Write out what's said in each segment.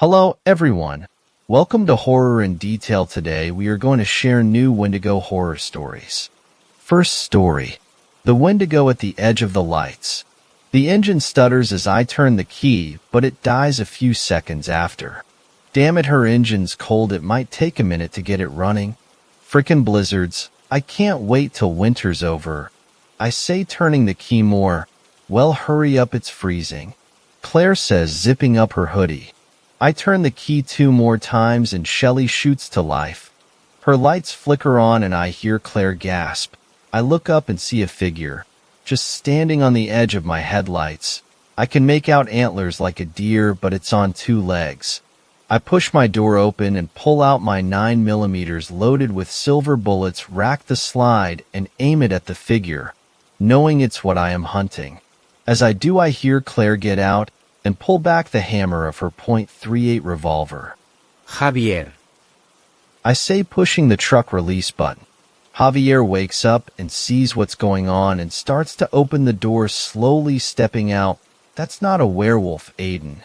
Hello, everyone. Welcome to Horror in Detail. Today, we are going to share new Wendigo horror stories. First story. The Wendigo at the Edge of the Lights. The engine stutters as I turn the key, but it dies a few seconds after. Damn it, her engine's cold. It might take a minute to get it running. Frickin' blizzards. I can't wait till winter's over. I say, turning the key more. Well, hurry up, it's freezing. Claire says, zipping up her hoodie. I turn the key 2 more times and Shelley shoots to life. Her lights flicker on and I hear Claire gasp. I look up and see a figure, just standing on the edge of my headlights. I can make out antlers like a deer, but it's on 2 legs. I push my door open and pull out my 9mm loaded with silver bullets, rack the slide, and aim it at the figure, knowing it's what I am hunting. As I do, I hear Claire get out and pull back the hammer of her .38 revolver. Javier. I say, pushing the truck release button. Javier wakes up and sees what's going on and starts to open the door, slowly stepping out. That's not a werewolf, Aiden,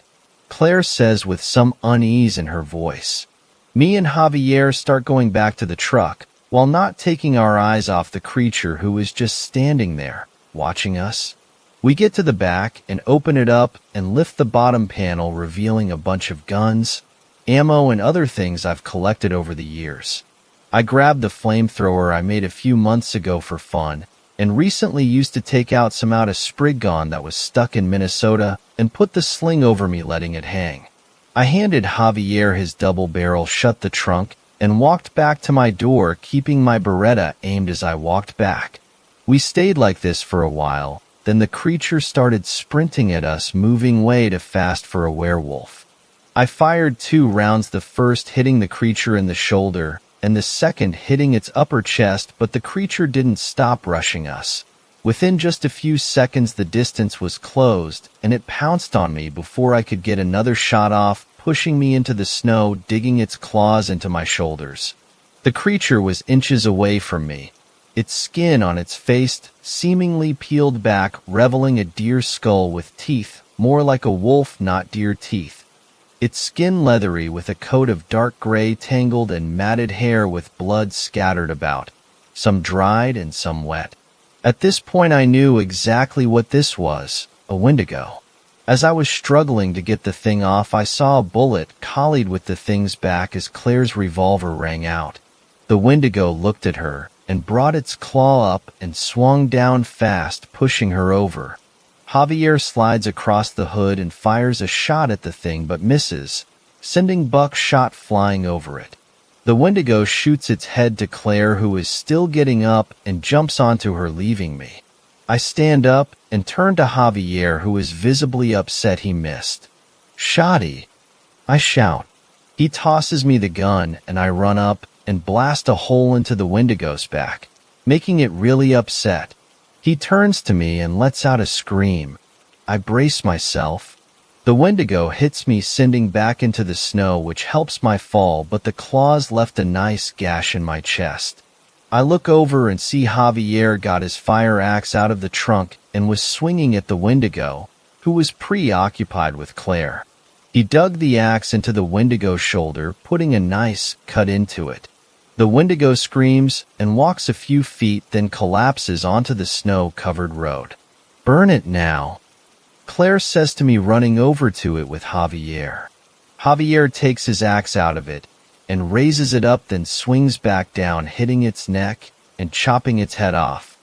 Claire says with some unease in her voice. Me and Javier start going back to the truck, while not taking our eyes off the creature who is just standing there, watching us. We get to the back and open it up and lift the bottom panel, revealing a bunch of guns, ammo, and other things I've collected over the years. I grabbed the flamethrower I made a few months ago for fun, and recently used to take out some out of Spriggon that was stuck in Minnesota, and put the sling over me, letting it hang. I handed Javier his double barrel, shut the trunk, and walked back to my door, keeping my Beretta aimed as I walked back. We stayed like this for a while. Then the creature started sprinting at us, moving way too fast for a werewolf. I fired 2 rounds, the first hitting the creature in the shoulder, and the second hitting its upper chest, but the creature didn't stop rushing us. Within just a few seconds, the distance was closed, and it pounced on me before I could get another shot off, pushing me into the snow, digging its claws into my shoulders. The creature was inches away from me, its skin on its face seemingly peeled back, revealing a deer skull with teeth, more like a wolf, not deer teeth. Its skin leathery with a coat of dark gray, tangled and matted hair with blood scattered about, some dried and some wet. At this point I knew exactly what this was, a Wendigo. As I was struggling to get the thing off, I saw a bullet collied with the thing's back as Claire's revolver rang out. The Wendigo looked at her and brought its claw up and swung down fast, pushing her over. Javier slides across the hood and fires a shot at the thing but misses, sending buckshot flying over it. The Wendigo shoots its head to Claire, who is still getting up, and jumps onto her, leaving me. I stand up and turn to Javier, who is visibly upset he missed. "Shotty," I shout. He tosses me the gun and I run up and blast a hole into the Wendigo's back, making it really upset. He turns to me and lets out a scream. I brace myself. The Wendigo hits me, sending back into the snow, which helps my fall, but the claws left a nice gash in my chest. I look over and see Javier got his fire axe out of the trunk and was swinging at the Wendigo, who was preoccupied with Claire. He dug the axe into the Wendigo's shoulder, putting a nice cut into it. The Wendigo screams and walks a few feet, then collapses onto the snow-covered road. "Burn it now," Claire says to me, running over to it with Javier. Javier takes his axe out of it and raises it up, then swings back down, hitting its neck and chopping its head off.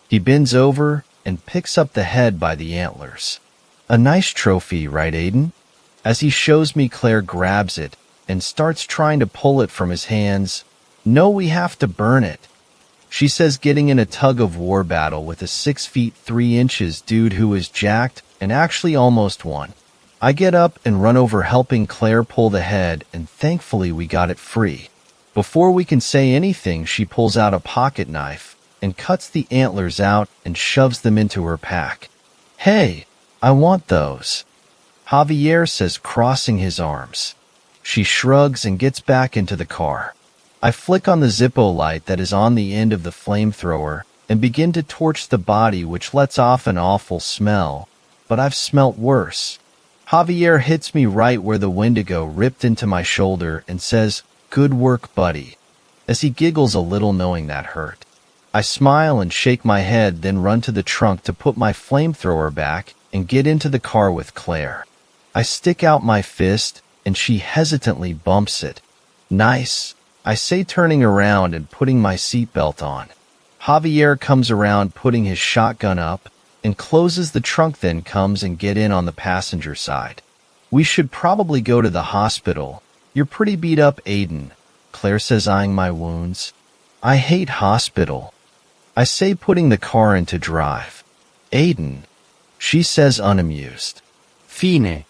He bends over and picks up the head by the antlers. "A nice trophy, right, Aiden?" As he shows me, Claire grabs it and starts trying to pull it from his hands. "No, we have to burn it," she says, getting in a tug-of-war battle with a 6 feet 3 inches dude who is jacked and actually almost won. I get up and run over, helping Claire pull the head, and thankfully we got it free. Before we can say anything, she pulls out a pocket knife and cuts the antlers out and shoves them into her pack. "Hey, I want those," Javier says, crossing his arms. She shrugs and gets back into the car. I flick on the Zippo light that is on the end of the flamethrower and begin to torch the body, which lets off an awful smell, but I've smelt worse. Javier hits me right where the Wendigo ripped into my shoulder and says, "Good work, buddy," as he giggles a little knowing that hurt. I smile and shake my head, then run to the trunk to put my flamethrower back and get into the car with Claire. I stick out my fist, and she hesitantly bumps it. "Nice," I say, turning around and putting my seatbelt on. Javier comes around, putting his shotgun up, and closes the trunk, then comes and get in on the passenger side. "We should probably go to the hospital. You're pretty beat up, Aiden," Claire says, eyeing my wounds. "I hate hospital," I say, putting the car into drive. "Aiden," she says, unamused. "Fine."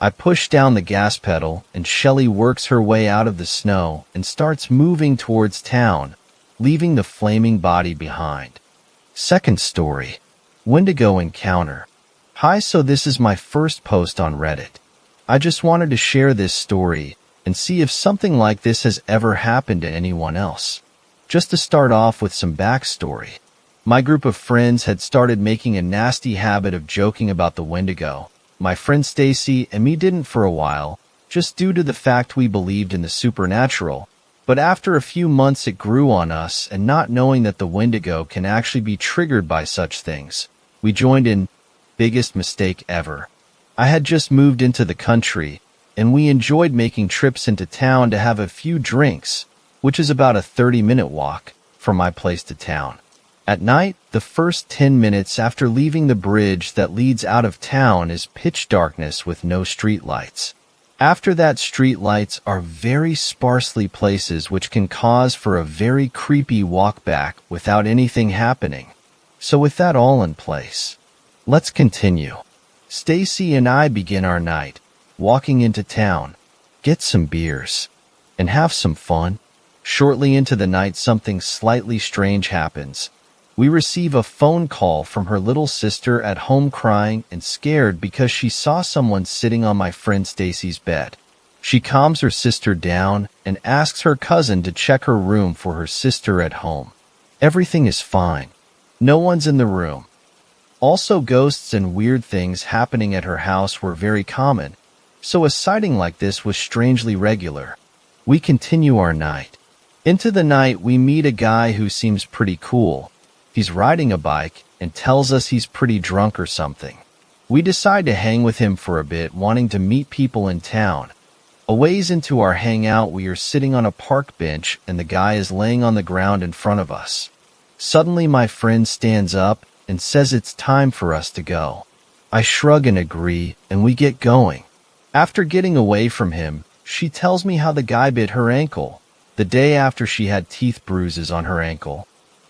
I push down the gas pedal, and Shelley works her way out of the snow and starts moving towards town, leaving the flaming body behind. Second story. Wendigo encounter. Hi, so this is my first post on Reddit. I just wanted to share this story and see if something like this has ever happened to anyone else. Just to start off with some backstory. My group of friends had started making a nasty habit of joking about the Wendigo. My friend Stacy and me didn't for a while, just due to the fact we believed in the supernatural. But after a few months it grew on us, and not knowing that the Wendigo can actually be triggered by such things, we joined in. Biggest mistake ever. I had just moved into the country, and we enjoyed making trips into town to have a few drinks, which is about a 30-minute walk from my place to town. At night, the first 10 minutes after leaving the bridge that leads out of town is pitch darkness with no street lights. After that, street lights are very sparsely places, which can cause for a very creepy walk back without anything happening. So with that all in place, let's continue. Stacy and I begin our night, walking into town, get some beers, and have some fun. Shortly into the night, something slightly strange happens. We receive a phone call from her little sister at home, crying and scared because she saw someone sitting on my friend Stacy's bed. She calms her sister down and asks her cousin to check her room for her sister at home. Everything is fine. No one's in the room. Also, ghosts and weird things happening at her house were very common, so a sighting like this was strangely regular. We continue our night. Into the night, we meet a guy who seems pretty cool. He's riding a bike and tells us he's pretty drunk or something. We decide to hang with him for a bit, wanting to meet people in town. A ways into our hangout, we are sitting on a park bench and the guy is laying on the ground in front of us. Suddenly, my friend stands up and says it's time for us to go. I shrug and agree, and we get going. After getting away from him, she tells me how the guy bit her ankle the day after she had teeth bruises on her ankle.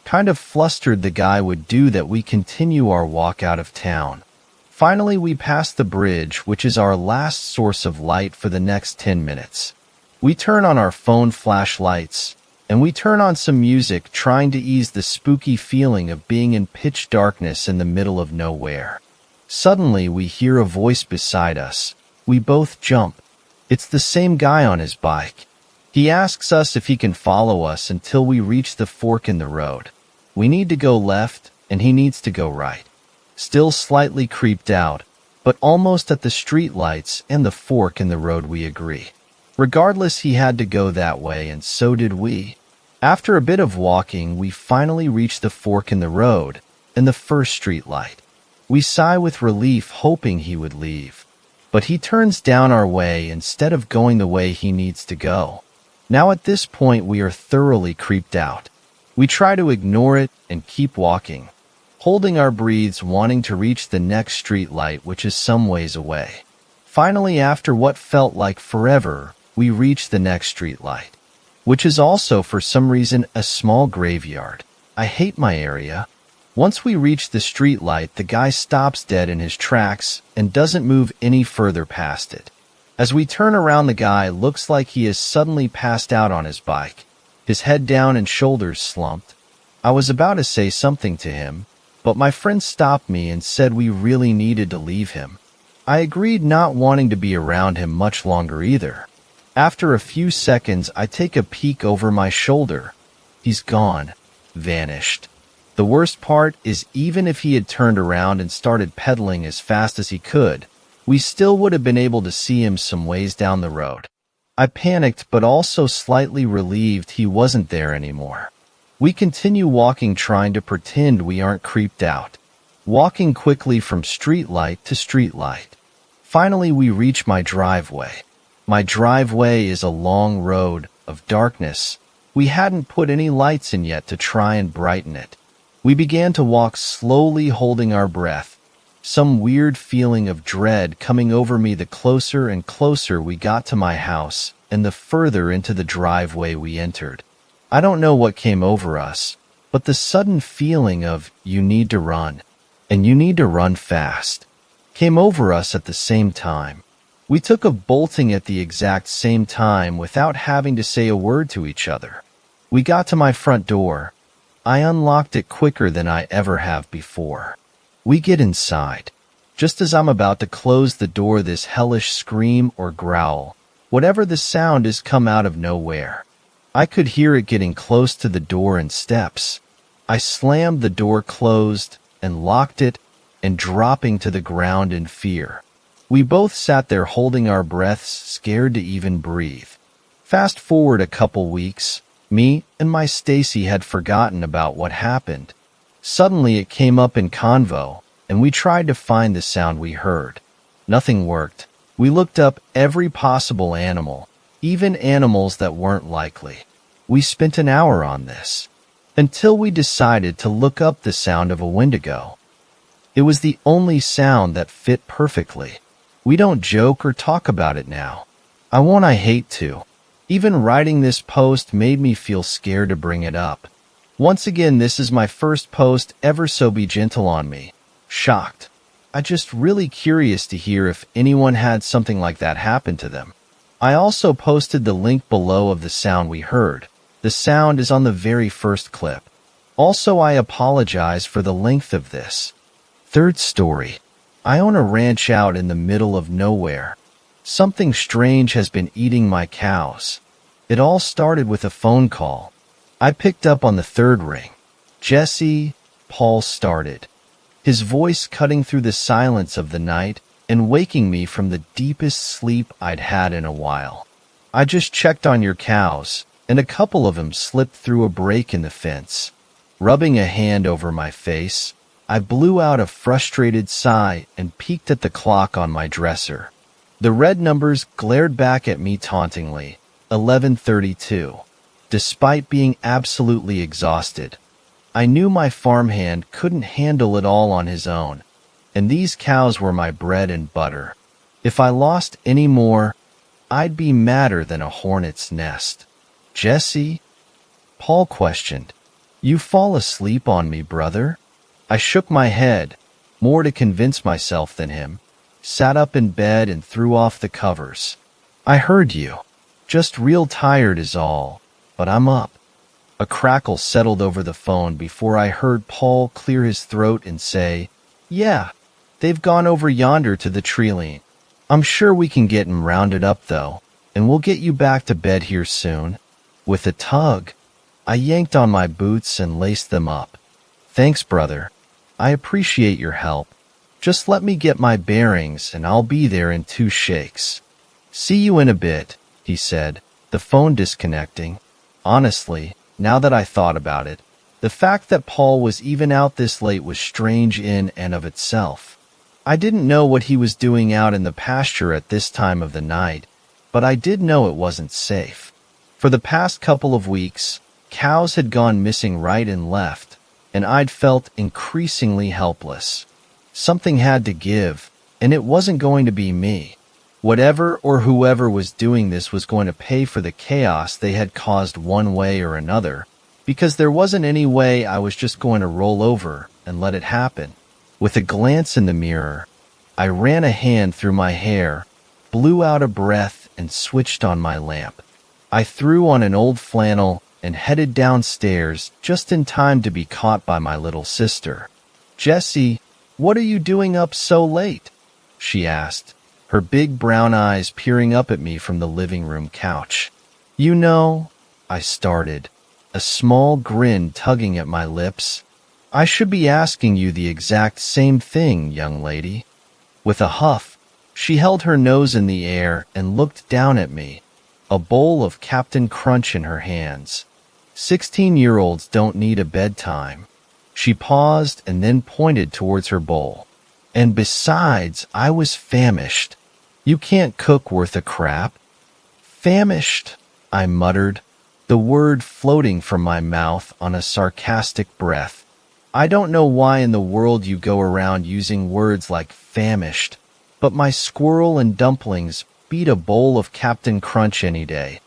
Kind of flustered the guy would do that, we continue our walk out of town. Finally, we pass the bridge, which is our last source of light for the next 10 minutes. We turn on our phone flashlights, and we turn on some music, trying to ease the spooky feeling of being in pitch darkness in the middle of nowhere. Suddenly, we hear a voice beside us. We both jump. It's the same guy on his bike. He asks us if he can follow us until we reach the fork in the road. We need to go left, and he needs to go right. Still slightly creeped out, but almost at the street lights and the fork in the road, we agree. Regardless, he had to go that way, and so did we. After a bit of walking, we finally reach the fork in the road and the first street light. We sigh with relief, hoping he would leave. But he turns down our way instead of going the way he needs to go. Now at this point, we are thoroughly creeped out. We try to ignore it and keep walking, holding our breaths, wanting to reach the next street light, which is some ways away. Finally, after what felt like forever, we reach the next street light, which is also for some reason a small graveyard. I hate my area. Once we reach the street light, the guy stops dead in his tracks and doesn't move any further past it. As we turn around, the guy looks like he has suddenly passed out on his bike, his head down and shoulders slumped. I was about to say something to him, but my friend stopped me and said we really needed to leave him. I agreed, not wanting to be around him much longer either. After a few seconds, I take a peek over my shoulder. He's gone. Vanished. The worst part is, even if he had turned around and started pedaling as fast as he could, We still would have been able to see him some ways down the road. I panicked, but also slightly relieved he wasn't there anymore. We continue walking, trying to pretend we aren't creeped out, walking quickly from streetlight to streetlight. Finally, we reach my driveway. My driveway is a long road of darkness. We hadn't put any lights in yet to try and brighten it. We began to walk slowly, holding our breath, some weird feeling of dread coming over me the closer and closer we got to my house and the further into the driveway we entered. I don't know what came over us, but the sudden feeling of you need to run, and you need to run fast, came over us at the same time. We took a bolting at the exact same time without having to say a word to each other. We got to my front door. I unlocked it quicker than I ever have before. We get inside. Just as I'm about to close the door, this hellish scream or growl, whatever the sound is, come out of nowhere. I could hear it getting close to the door and steps. I slammed the door closed and locked it and dropping to the ground in fear. We both sat there holding our breaths, scared to even breathe. Fast forward a couple weeks, me and my Stacy had forgotten about what happened. Suddenly it came up in convo, and we tried to find the sound we heard. Nothing worked. We looked up every possible animal, even animals that weren't likely. We spent an hour on this, until we decided to look up the sound of a Wendigo. It was the only sound that fit perfectly. We don't joke or talk about it now. I hate to. Even writing this post made me feel scared to bring it up. Once again, this is my first post ever, so be gentle on me. Shocked. I just really curious to hear if anyone had something like that happen to them. I also posted the link below of the sound we heard. The sound is on the very first clip. Also, I apologize for the length of this. Third story. I own a ranch out in the middle of nowhere. Something strange has been eating my cows. It all started with a phone call. I picked up on the third ring. Jesse, Paul started, his voice cutting through the silence of the night and waking me from the deepest sleep I'd had in a while. I just checked on your cows, and a couple of them slipped through a break in the fence. Rubbing a hand over my face, I blew out a frustrated sigh and peeked at the clock on my dresser. The red numbers glared back at me tauntingly. 11:32. Despite being absolutely exhausted, I knew my farmhand couldn't handle it all on his own, and these cows were my bread and butter. If I lost any more, I'd be madder than a hornet's nest. Jesse? Paul questioned. You fall asleep on me, brother? I shook my head, more to convince myself than him, sat up in bed and threw off the covers. I heard you. Just real tired is all, but I'm up. A crackle settled over the phone before I heard Paul clear his throat and say, Yeah, they've gone over yonder to the tree line. I'm sure we can get 'em rounded up, though, and we'll get you back to bed here soon. With a tug, I yanked on my boots and laced them up. Thanks, brother. I appreciate your help. Just let me get my bearings and I'll be there in 2 shakes. See you in a bit, he said, the phone disconnecting. Honestly, now that I thought about it, the fact that Paul was even out this late was strange in and of itself. I didn't know what he was doing out in the pasture at this time of the night, but I did know it wasn't safe. For the past couple of weeks, cows had gone missing right and left, and I'd felt increasingly helpless. Something had to give, and it wasn't going to be me. Whatever or whoever was doing this was going to pay for the chaos they had caused one way or another, because there wasn't any way I was just going to roll over and let it happen. With a glance in the mirror, I ran a hand through my hair, blew out a breath, and switched on my lamp. I threw on an old flannel and headed downstairs just in time to be caught by my little sister. Jesse, what are you doing up so late? She asked, her big brown eyes peering up at me from the living room couch. You know, I started, a small grin tugging at my lips. I should be asking you the exact same thing, young lady. With a huff, She held her nose in the air and looked down at me, a bowl of Captain Crunch in her hands. 16-year-olds don't need a bedtime. She paused and then pointed towards her bowl. And besides, I was famished. You can't cook worth a crap. Famished, I muttered, the word floating from my mouth on a sarcastic breath. I don't know why in the world you go around using words like famished, but my squirrel and dumplings beat a bowl of Captain Crunch any day.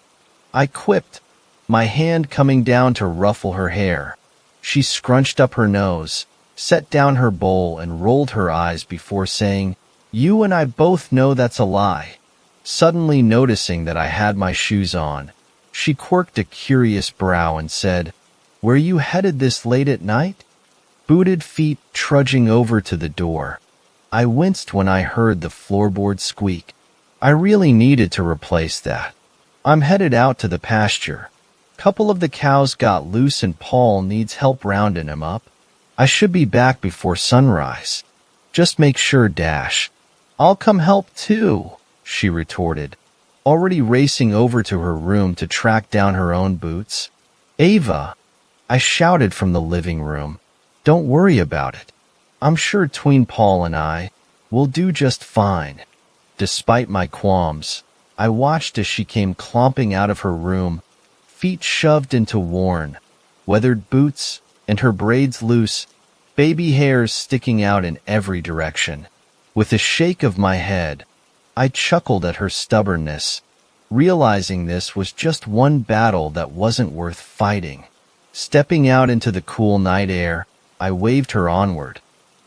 I quipped, my hand coming down to ruffle her hair. She scrunched up her nose, set down her bowl, and rolled her eyes before saying, "You and I both know that's a lie." Suddenly noticing that I had my shoes on, she quirked a curious brow and said, "Where you headed this late at night?" Booted feet trudging over to the door. I winced when I heard the floorboard squeak. I really needed to replace that. I'm headed out to the pasture. Couple of the cows got loose and Paul needs help rounding them up. I should be back before sunrise. Just make sure, Dash. I'll come help too, she retorted, already racing over to her room to track down her own boots. Ava, I shouted from the living room. Don't worry about it. I'm sure tween Paul and I will do just fine. Despite my qualms, I watched as she came clomping out of her room, feet shoved into worn, weathered boots, and her braids loose, baby hairs sticking out in every direction. With a shake of my head, I chuckled at her stubbornness, realizing this was just one battle that wasn't worth fighting. Stepping out into the cool night air, I waved her onward,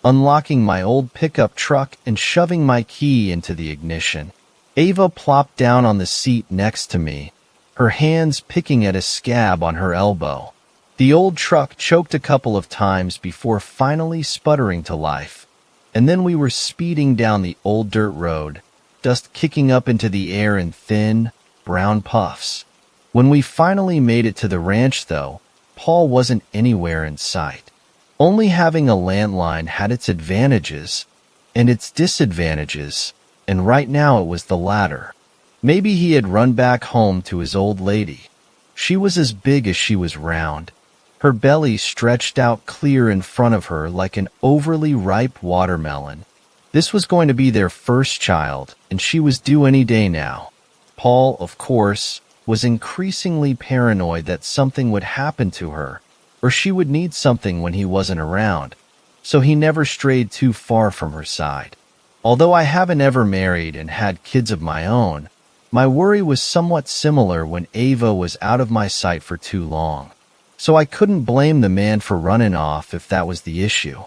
unlocking my old pickup truck and shoving my key into the ignition. Ava plopped down on the seat next to me, her hands picking at a scab on her elbow. The old truck choked a couple of times before finally sputtering to life, and then we were speeding down the old dirt road, dust kicking up into the air in thin, brown puffs. When we finally made it to the ranch, though, Paul wasn't anywhere in sight. Only having a landline had its advantages and its disadvantages, and right now it was the latter. Maybe he had run back home to his old lady. She was as big as she was round. Her belly stretched out clear in front of her like an overly ripe watermelon. This was going to be their first child, and she was due any day now. Paul, of course, was increasingly paranoid that something would happen to her, or she would need something when he wasn't around, so he never strayed too far from her side. Although I haven't ever married and had kids of my own, my worry was somewhat similar when Ava was out of my sight for too long, so I couldn't blame the man for running off if that was the issue.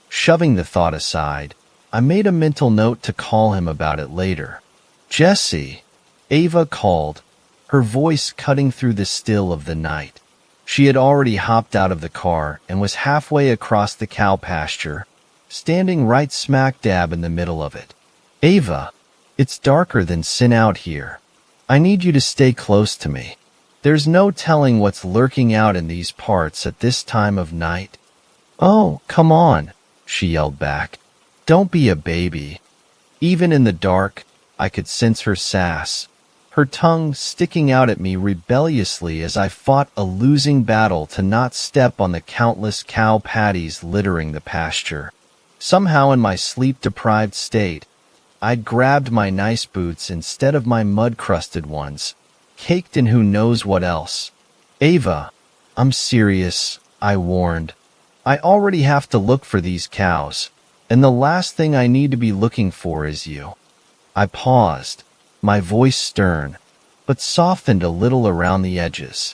Shoving the thought aside, I made a mental note to call him about it later. "Jesse," Ava called, her voice cutting through the still of the night. She had already hopped out of the car and was halfway across the cow pasture, standing right smack dab in the middle of it. "Ava, it's darker than sin out here. I need you to stay close to me. There's no telling what's lurking out in these parts at this time of night." "Oh, come on," she yelled back. "Don't be a baby." Even in the dark, I could sense her sass, her tongue sticking out at me rebelliously as I fought a losing battle to not step on the countless cow patties littering the pasture. Somehow in my sleep-deprived state, I'd grabbed my nice boots instead of my mud-crusted ones, caked in who knows what else. "Ava, I'm serious," I warned. "I already have to look for these cows, and the last thing I need to be looking for is you." I paused, my voice stern, but softened a little around the edges.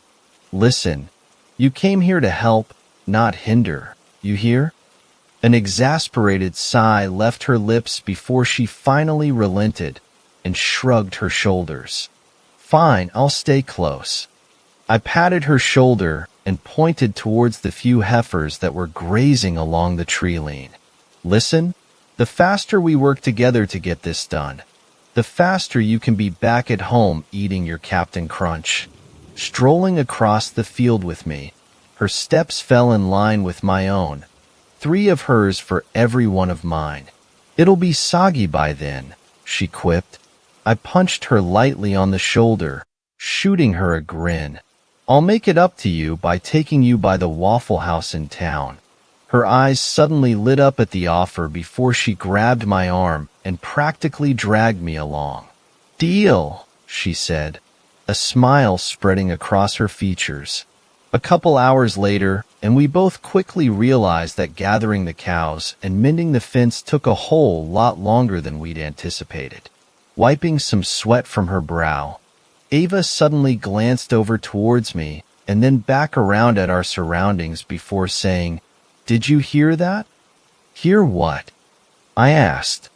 "Listen, you came here to help, not hinder, you hear?" An exasperated sigh left her lips before she finally relented and shrugged her shoulders. "Fine, I'll stay close." I patted her shoulder and pointed towards the few heifers that were grazing along the tree line. "Listen, the faster we work together to get this done, the faster you can be back at home eating your Captain Crunch." Strolling across the field with me, her steps fell in line with my own, 3 of hers for every one of mine. "It'll be soggy by then," she quipped. I punched her lightly on the shoulder, shooting her a grin. I'll make it up to you by taking you by the Waffle House in town. Her eyes suddenly lit up at the offer before she grabbed my arm and practically dragged me along. Deal, she said, a smile spreading across her features. A couple hours later, and we both quickly realized that gathering the cows and mending the fence took a whole lot longer than we'd anticipated. Wiping some sweat from her brow, Ava suddenly glanced over towards me and then back around at our surroundings before saying, "Did you hear that?" "Hear what?" I asked.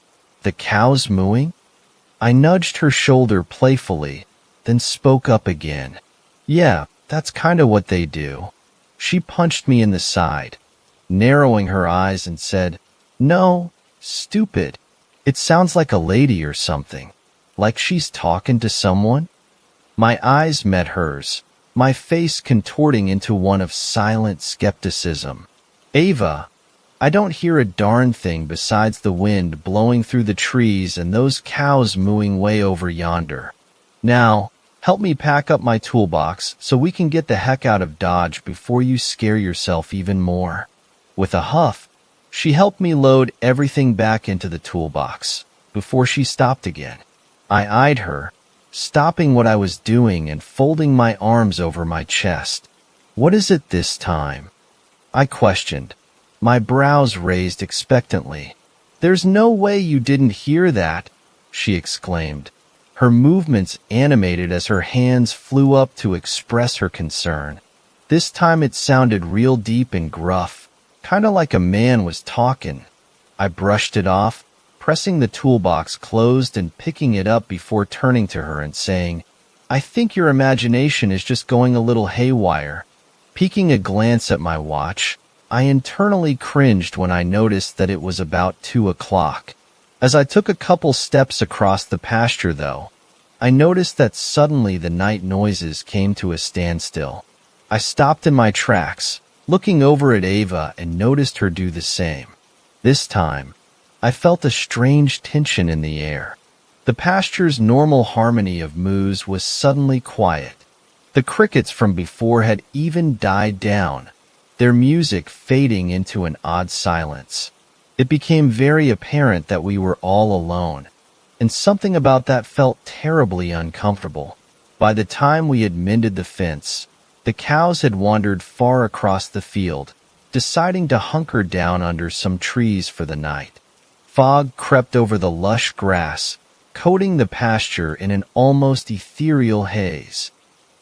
"The cows mooing?" I nudged her shoulder playfully, then spoke up again. "Yeah, that's kinda what they do." She punched me in the side, narrowing her eyes and said, "No, stupid. It sounds like a lady or something, like she's talking to someone." My eyes met hers, my face contorting into one of silent skepticism. "Ava, I don't hear a darn thing besides the wind blowing through the trees and those cows mooing way over yonder. Now, help me pack up my toolbox so we can get the heck out of Dodge before you scare yourself even more." With a huff, she helped me load everything back into the toolbox before she stopped again. I eyed her, stopping what I was doing and folding my arms over my chest. "What is it this time?" I questioned, my brows raised expectantly. "There's no way you didn't hear that," she exclaimed, her movements animated as her hands flew up to express her concern. This time it sounded real deep and gruff, kinda like a man was talking. I brushed it off, pressing the toolbox closed and picking it up before turning to her and saying, "I think your imagination is just going a little haywire." Peeking a glance at my watch, I internally cringed when I noticed that it was about 2 o'clock. As I took a couple steps across the pasture, though, I noticed that suddenly the night noises came to a standstill. I stopped in my tracks, looking over at Ava, and noticed her do the same. This time, I felt a strange tension in the air. The pasture's normal harmony of moos was suddenly quiet. The crickets from before had even died down, their music fading into an odd silence. It became very apparent that we were all alone, and something about that felt terribly uncomfortable. By the time we had mended the fence, the cows had wandered far across the field, deciding to hunker down under some trees for the night. Fog crept over the lush grass, coating the pasture in an almost ethereal haze.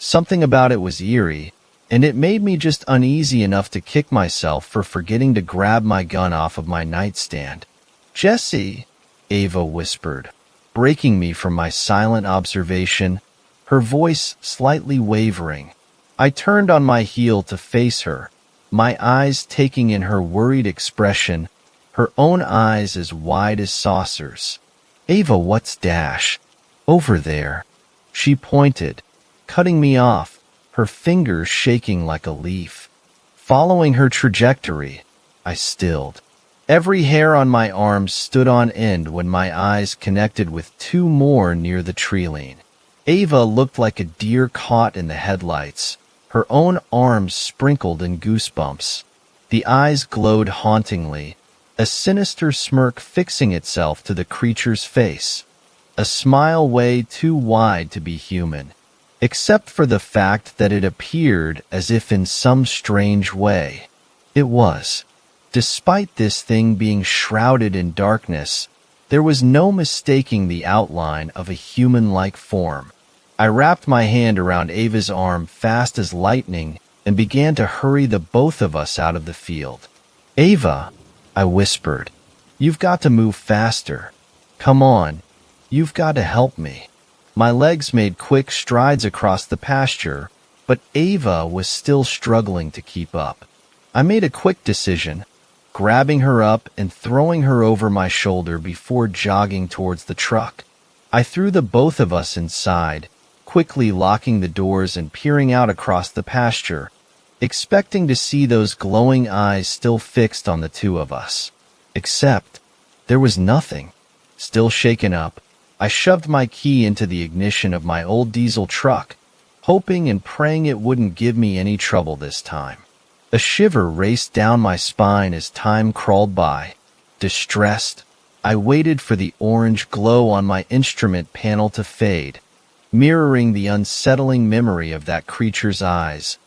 Something about it was eerie, and it made me just uneasy enough to kick myself for forgetting to grab my gun off of my nightstand. "Jesse," Ava whispered, breaking me from my silent observation, her voice slightly wavering. I turned on my heel to face her, my eyes taking in her worried expression, her own eyes as wide as saucers. "Ava, what's dash? Over there." She pointed, cutting me off, her fingers shaking like a leaf. Following her trajectory, I stilled. Every hair on my arms stood on end when my eyes connected with two more near the tree-line. Ava looked like a deer caught in the headlights, her own arms sprinkled in goosebumps. The eyes glowed hauntingly, a sinister smirk fixing itself to the creature's face, a smile way too wide to be human, except for the fact that it appeared as if in some strange way it was. Despite this thing being shrouded in darkness, there was no mistaking the outline of a human-like form. I wrapped my hand around Ava's arm fast as lightning and began to hurry the both of us out of the field. "Ava," I whispered, "you've got to move faster. Come on, you've got to help me." My legs made quick strides across the pasture, but Ava was still struggling to keep up. I made a quick decision, grabbing her up and throwing her over my shoulder before jogging towards the truck. I threw the both of us inside, quickly locking the doors and peering out across the pasture, expecting to see those glowing eyes still fixed on the two of us. Except, there was nothing. Still shaken up, I shoved my key into the ignition of my old diesel truck, hoping and praying it wouldn't give me any trouble this time. A shiver raced down my spine as time crawled by. Distressed, I waited for the orange glow on my instrument panel to fade, mirroring the unsettling memory of that creature's eyes.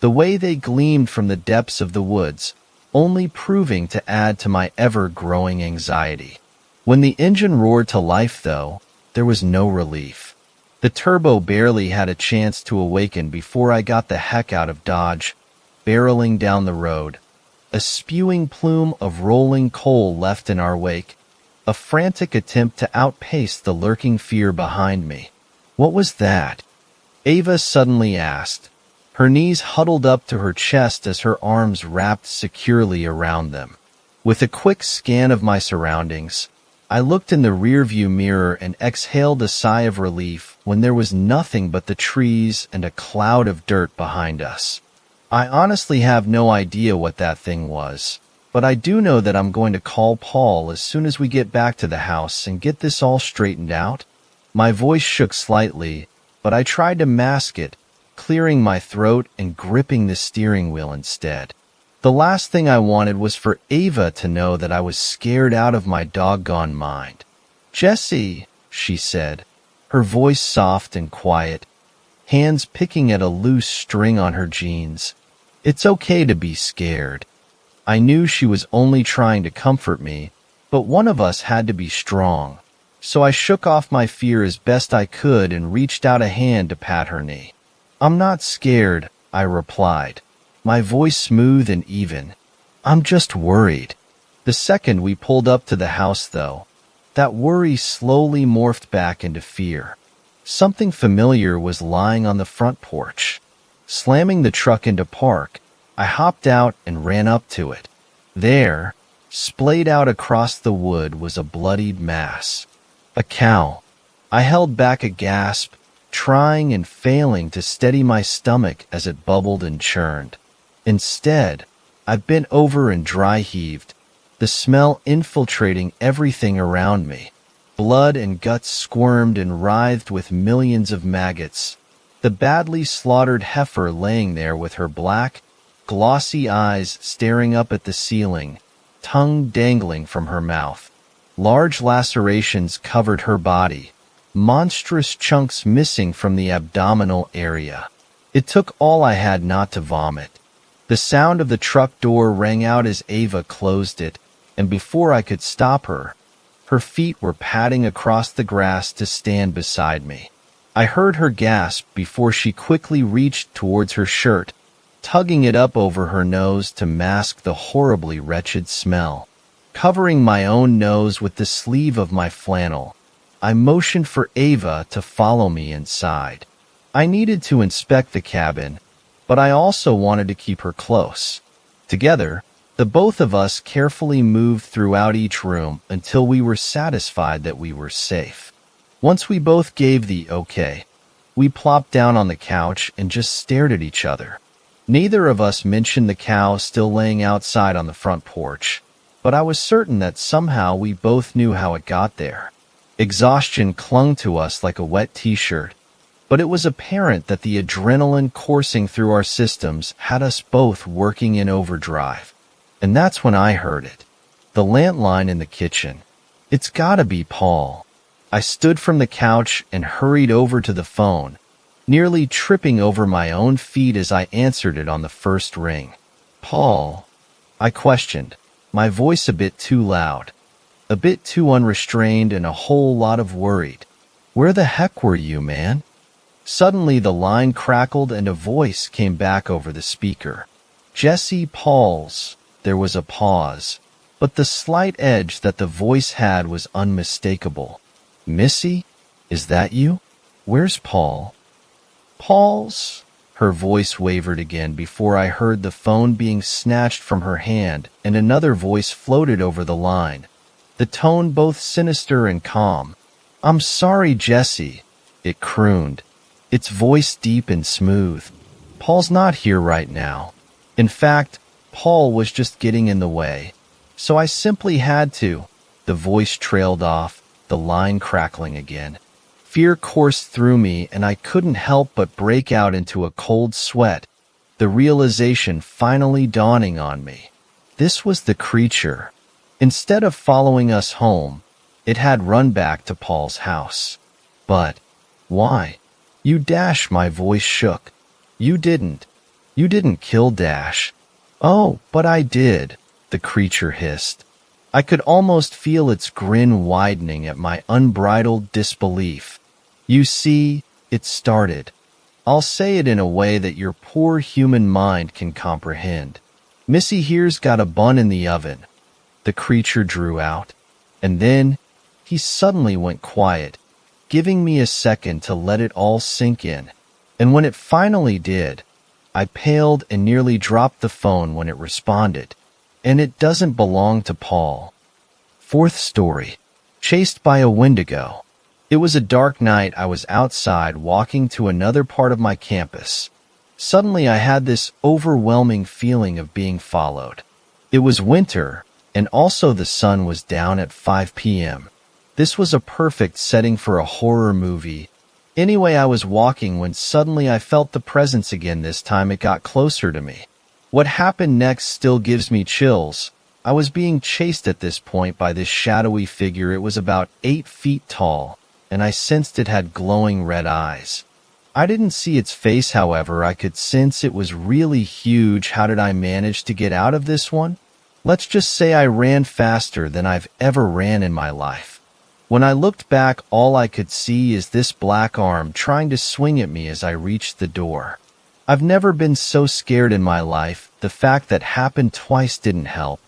The way they gleamed from the depths of the woods, only proving to add to my ever-growing anxiety. When the engine roared to life, though, there was no relief. The turbo barely had a chance to awaken before I got the heck out of Dodge, barreling down the road. A spewing plume of rolling coal left in our wake, a frantic attempt to outpace the lurking fear behind me. What was that? Ava suddenly asked, her knees huddled up to her chest as her arms wrapped securely around them. With a quick scan of my surroundings, I looked in the rearview mirror and exhaled a sigh of relief when there was nothing but the trees and a cloud of dirt behind us. I honestly have no idea what that thing was, but I do know that I'm going to call Paul as soon as we get back to the house and get this all straightened out. My voice shook slightly, but I tried to mask it, clearing my throat and gripping the steering wheel instead. The last thing I wanted was for Ava to know that I was scared out of my doggone mind. "Jesse," she said, her voice soft and quiet, hands picking at a loose string on her jeans. "It's okay to be scared." I knew she was only trying to comfort me, but one of us had to be strong. So I shook off my fear as best I could and reached out a hand to pat her knee. "I'm not scared," I replied, my voice smooth and even. "I'm just worried." The second we pulled up to the house, though, that worry slowly morphed back into fear. Something familiar was lying on the front porch. Slamming the truck into park, I hopped out and ran up to it. There, splayed out across the wood, was a bloodied mass. A cow. I held back a gasp, trying and failing to steady my stomach as it bubbled and churned. Instead, I bent over and dry heaved, the smell infiltrating everything around me. Blood and guts squirmed and writhed with millions of maggots. The badly slaughtered heifer laying there with her black, glossy eyes staring up at the ceiling, tongue dangling from her mouth. Large lacerations covered her body, monstrous chunks missing from the abdominal area. It took all I had not to vomit. The sound of the truck door rang out as Ava closed it, and before I could stop her, her feet were padding across the grass to stand beside me. I heard her gasp before she quickly reached towards her shirt, tugging it up over her nose to mask the horribly wretched smell. Covering my own nose with the sleeve of my flannel, I motioned for Ava to follow me inside. I needed to inspect the cabin, but I also wanted to keep her close. Together, the both of us carefully moved throughout each room until we were satisfied that we were safe. Once we both gave the okay, we plopped down on the couch and just stared at each other. Neither of us mentioned the cow still laying outside on the front porch, but I was certain that somehow we both knew how it got there. Exhaustion clung to us like a wet t-shirt, but it was apparent that the adrenaline coursing through our systems had us both working in overdrive. And that's when I heard it. The landline in the kitchen. It's gotta be Paul. I stood from the couch and hurried over to the phone, nearly tripping over my own feet as I answered it on the first ring. "Paul?" I questioned, my voice a bit too loud, a bit too unrestrained, and a whole lot of worried. "Where the heck were you, man?" Suddenly the line crackled and a voice came back over the speaker. "Jesse Pauls." There was a pause, but the slight edge that the voice had was unmistakable. "Missy? Is that you? Where's Paul?" "Paul's?" Her voice wavered again before I heard the phone being snatched from her hand and another voice floated over the line, the tone both sinister and calm. "I'm sorry, Jesse," it crooned, its voice deep and smooth. "Paul's not here right now. In fact, Paul was just getting in the way, so I simply had to." The voice trailed off, the line crackling again. Fear coursed through me, and I couldn't help but break out into a cold sweat, the realization finally dawning on me. This was the creature. Instead of following us home, it had run back to Paul's house. But why? You Dash, my voice shook. You didn't kill Dash. Oh, but I did, the creature hissed. I could almost feel its grin widening at my unbridled disbelief. You see, it started. I'll say it in a way that your poor human mind can comprehend. Missy here's got a bun in the oven. The creature drew out. And then he suddenly went quiet, giving me a second to let it all sink in. And when it finally did, I paled and nearly dropped the phone when it responded. And it doesn't belong to Paul. Fourth story. Chased by a Wendigo. It was a dark night. I was outside walking to another part of my campus. Suddenly I had this overwhelming feeling of being followed. It was winter, and also the sun was down at 5 p.m. This was a perfect setting for a horror movie. Anyway, I was walking when suddenly I felt the presence again. This time it got closer to me. What happened next still gives me chills. I was being chased at this point by this shadowy figure. It was about 8 feet tall, and I sensed it had glowing red eyes. I didn't see its face, however. I could sense it was really huge. How did I manage to get out of this one? Let's just say I ran faster than I've ever ran in my life. When I looked back, all I could see is this black arm trying to swing at me as I reached the door. I've never been so scared in my life. The fact that happened twice didn't help.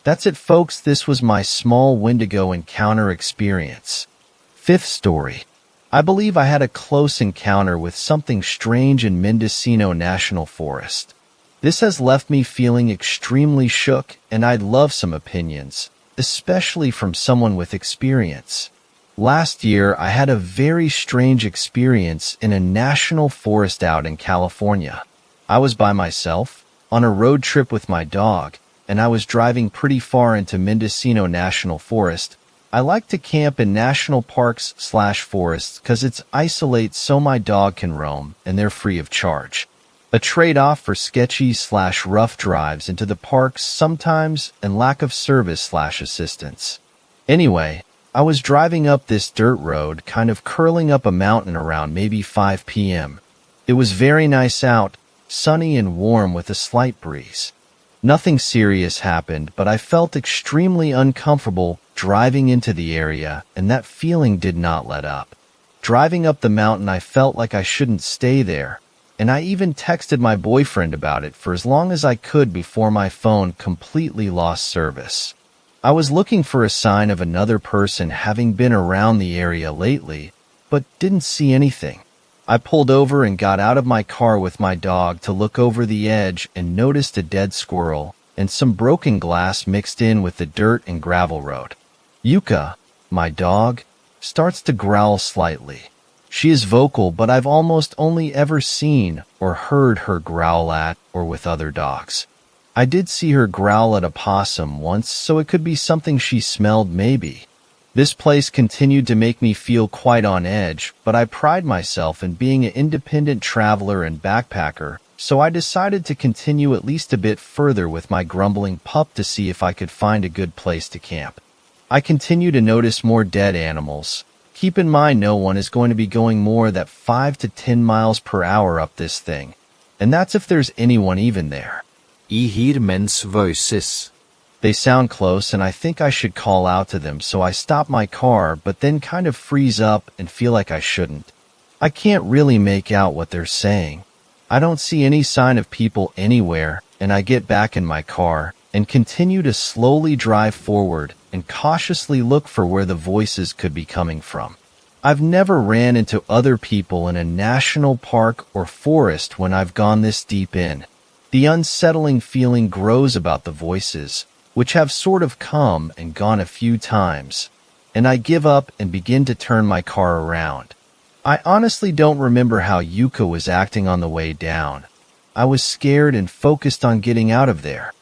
That's it, folks. This was my small Wendigo encounter experience. Fifth story. I believe I had a close encounter with something strange in Mendocino National Forest. This has left me feeling extremely shook, and I'd love some opinions, especially from someone with experience. Last year, I had a very strange experience in a national forest out in California. I was by myself, on a road trip with my dog, and I was driving pretty far into Mendocino National Forest. I like to camp in national parks/forests because it's isolated so my dog can roam, and they're free of charge. A trade-off for sketchy/rough drives into the parks sometimes and lack of service/assistance. Anyway, I was driving up this dirt road, kind of curling up a mountain around maybe 5 p.m. It was very nice out, sunny and warm with a slight breeze. Nothing serious happened, but I felt extremely uncomfortable driving into the area, and that feeling did not let up. Driving up the mountain, I felt like I shouldn't stay there, and I even texted my boyfriend about it for as long as I could before my phone completely lost service. I was looking for a sign of another person having been around the area lately, but didn't see anything. I pulled over and got out of my car with my dog to look over the edge and noticed a dead squirrel and some broken glass mixed in with the dirt and gravel road. Yuka, my dog, starts to growl slightly. She is vocal, but I've almost only ever seen or heard her growl at or with other dogs. I did see her growl at a possum once, so it could be something she smelled maybe. This place continued to make me feel quite on edge, but I pride myself in being an independent traveler and backpacker, so I decided to continue at least a bit further with my grumbling pup to see if I could find a good place to camp. I continue to notice more dead animals. Keep in mind no one is going to be going more than 5 to 10 miles per hour up this thing, and that's if there's anyone even there. I hear men's voices. They sound close, and I think I should call out to them, so I stop my car, but then kind of freeze up and feel like I shouldn't. I can't really make out what they're saying. I don't see any sign of people anywhere, and I get back in my car and continue to slowly drive forward and cautiously look for where the voices could be coming from. I've never ran into other people in a national park or forest when I've gone this deep in. The unsettling feeling grows about the voices, which have sort of come and gone a few times, and I give up and begin to turn my car around. I honestly don't remember how Yuka was acting on the way down. I was scared and focused on getting out of there.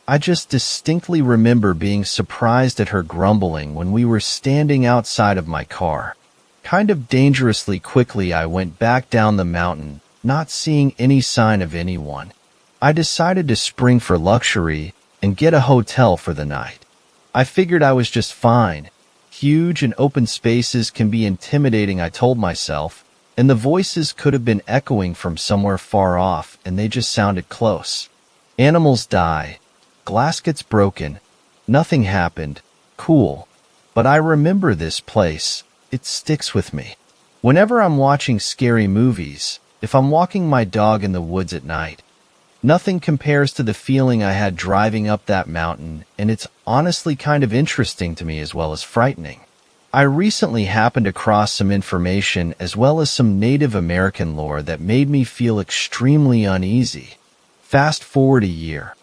I just distinctly remember being surprised at her grumbling when we were standing outside of my car. Kind of dangerously quickly, I went back down the mountain, not seeing any sign of anyone. I decided to spring for luxury and get a hotel for the night. I figured I was just fine. Huge and open spaces can be intimidating, I told myself, and the voices could have been echoing from somewhere far off, and they just sounded close. Animals die. Glass gets broken. Nothing happened. Cool. But I remember this place. It sticks with me. Whenever I'm watching scary movies, if I'm walking my dog in the woods at night, nothing compares to the feeling I had driving up that mountain, and it's honestly kind of interesting to me as well as frightening. I recently happened across some information as well as some Native American lore that made me feel extremely uneasy. Fast forward a year.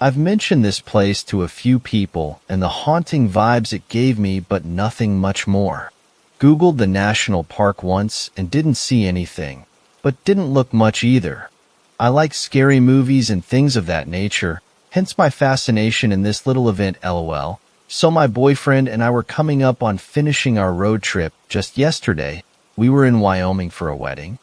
I've mentioned this place to a few people and the haunting vibes it gave me, but nothing much more. Googled the national park once and didn't see anything, but didn't look much either. I like scary movies and things of that nature, hence my fascination in this little event, lol. So my boyfriend and I were coming up on finishing our road trip just yesterday. We were in Wyoming for a wedding.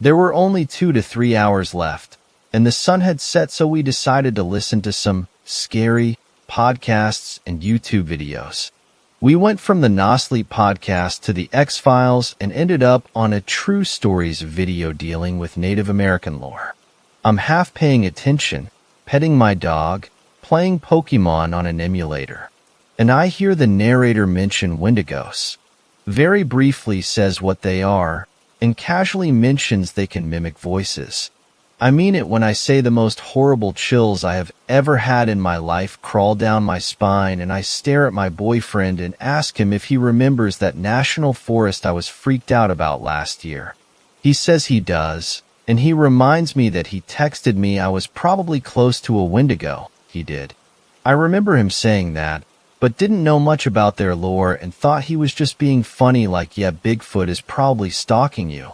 There were only 2 to 3 hours left, and the sun had set, so we decided to listen to some scary podcasts and YouTube videos. We went from the No Sleep podcast to the X-Files and ended up on a True Stories video dealing with Native American lore. I'm half paying attention, petting my dog, playing Pokemon on an emulator, and I hear the narrator mention Wendigos. Very briefly says what they are, and casually mentions they can mimic voices. I mean it when I say the most horrible chills I have ever had in my life crawl down my spine, and I stare at my boyfriend and ask him if he remembers that national forest I was freaked out about last year. He says he does, and he reminds me that he texted me I was probably close to a Wendigo. He did. I remember him saying that, but didn't know much about their lore and thought he was just being funny, like, yeah, Bigfoot is probably stalking you,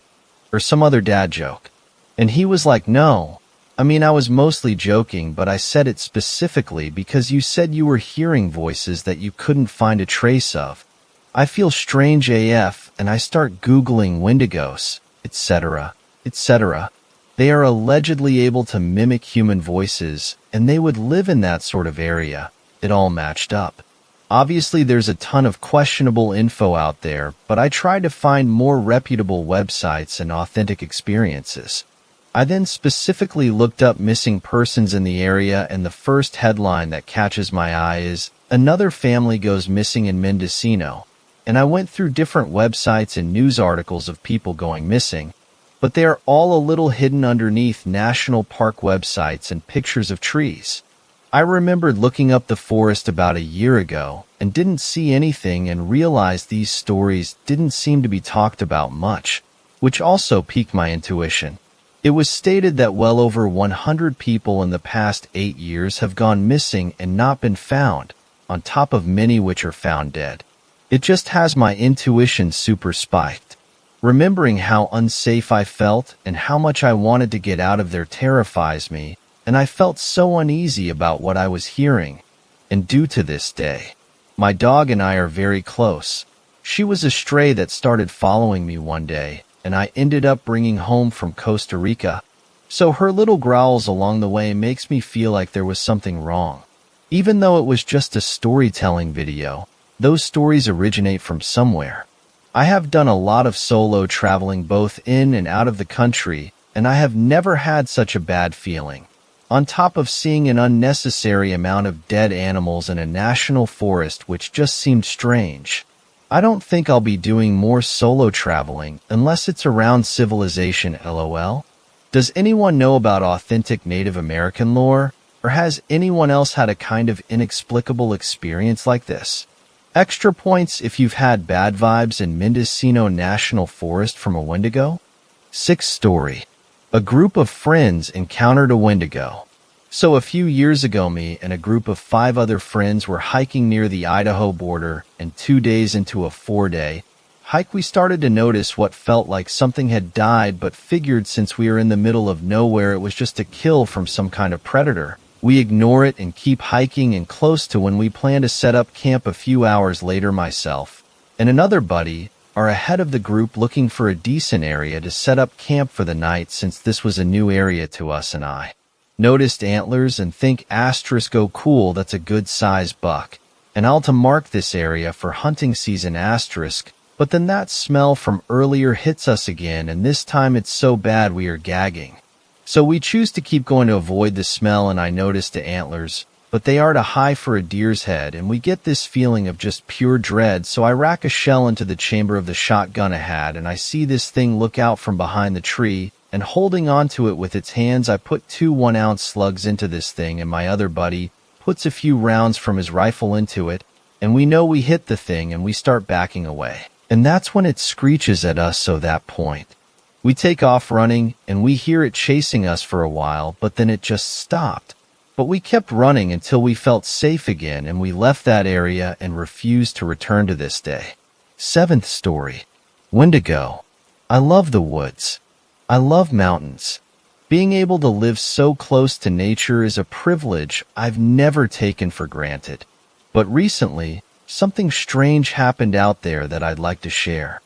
or some other dad joke. And he was like, no. I mean, I was mostly joking, but I said it specifically because you said you were hearing voices that you couldn't find a trace of. I feel strange AF, and I start Googling Wendigos, etc., etc. They are allegedly able to mimic human voices, and they would live in that sort of area. It all matched up. Obviously, there's a ton of questionable info out there, but I tried to find more reputable websites and authentic experiences. I then specifically looked up missing persons in the area, and the first headline that catches my eye is, "Another family goes missing in Mendocino." And I went through different websites and news articles of people going missing, but they are all a little hidden underneath national park websites and pictures of trees. I remembered looking up the forest about a year ago and didn't see anything, and realized these stories didn't seem to be talked about much, which also piqued my intuition. It was stated that well over 100 people in the past 8 years have gone missing and not been found, on top of many which are found dead. It just has my intuition super spiked. Remembering how unsafe I felt and how much I wanted to get out of there terrifies me, and I felt so uneasy about what I was hearing. And due to this day, my dog and I are very close. She was a stray that started following me one day, and I ended up bringing home from Costa Rica. So her little growls along the way makes me feel like there was something wrong. Even though it was just a storytelling video, those stories originate from somewhere. I have done a lot of solo traveling both in and out of the country, and I have never had such a bad feeling. On top of seeing an unnecessary amount of dead animals in a national forest, which just seemed strange. I don't think I'll be doing more solo traveling unless it's around civilization, lol. Does anyone know about authentic Native American lore, or has anyone else had a kind of inexplicable experience like this? Extra points if you've had bad vibes in Mendocino National Forest from a Wendigo. 6th story. A group of friends encountered a Wendigo. So a few years ago, me and a group of 5 other friends were hiking near the Idaho border, and 2 days into a 4-day hike we started to notice what felt like something had died, but figured since we were in the middle of nowhere it was just a kill from some kind of predator. We ignore it and keep hiking, and close to when we plan to set up camp a few hours later, myself and another buddy are ahead of the group looking for a decent area to set up camp for the night, since this was a new area to us, and I noticed antlers and think asterisk, oh cool, that's a good size buck, and I'll to mark this area for hunting season asterisk. But then that smell from earlier hits us again, and this time it's so bad we are gagging. So we choose to keep going to avoid the smell, and I notice the antlers, but they are too high for a deer's head, and we get this feeling of just pure dread. So I rack a shell into the chamber of the shotgun I had, and I see this thing look out from behind the tree, and holding onto it with its hands, I put 2 1-ounce slugs into this thing, and my other buddy puts a few rounds from his rifle into it, and we know we hit the thing, and we start backing away. And that's when it screeches at us. So that point, we take off running, and we hear it chasing us for a while, but then it just stopped. But we kept running until we felt safe again, and we left that area and refused to return to this day. 7th story. Wendigo. I love the woods. I love mountains. Being able to live so close to nature is a privilege I've never taken for granted. But recently, something strange happened out there that I'd like to share.